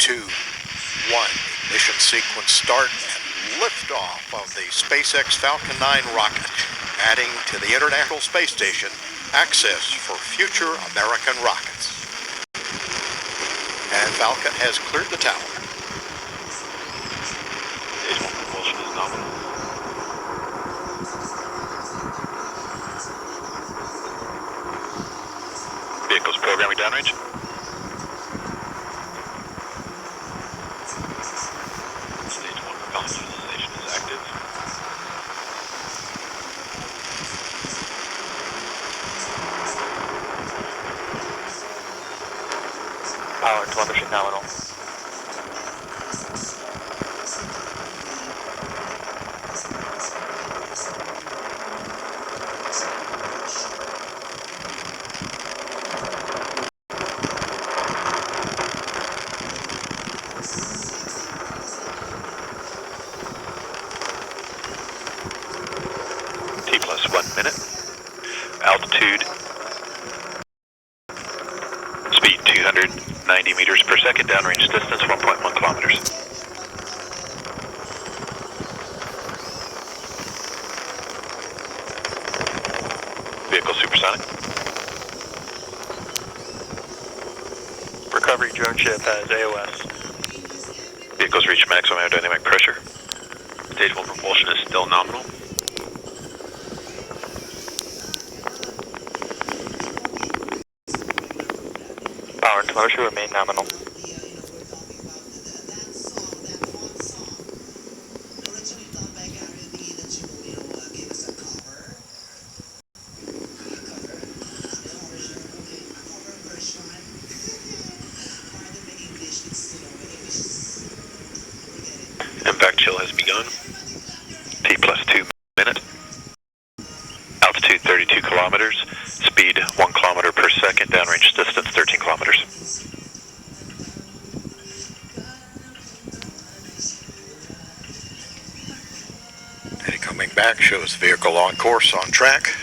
2, 1. Ignition sequence start and liftoff of the SpaceX Falcon 9 rocket, adding to the International Space Station access for future American rockets. And Falcon has cleared the tower. Stage 1 propulsion is nominal. Vehicles programming downrange. Stage 1 propulsion station is active. Power telemetry nominal. T+1 minute. Altitude. Speed 290 meters per second. Downrange distance 1.1 kilometers. Vehicle supersonic. Recovery drone ship has AOS. Vehicles reach maximum aerodynamic pressure. Stage 1 propulsion is still nominal. Power and telemetry remain nominal. Impact chill has begun. T+2 minute. Altitude 32 kilometers. Speed 1 kilometer per second. Downrange distance 13 kilometers. Data coming back shows vehicle on course, on track.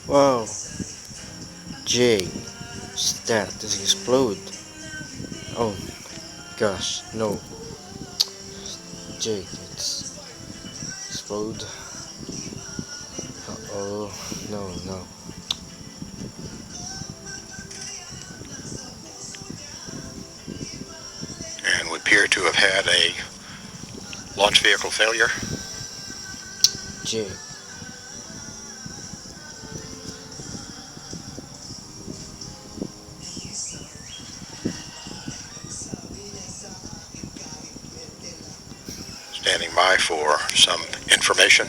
Wow, Jay, that does explode? Oh gosh, no, Jay, it's explode. Oh no. And we appear to have had a launch vehicle failure. Jay. Standing by for some information.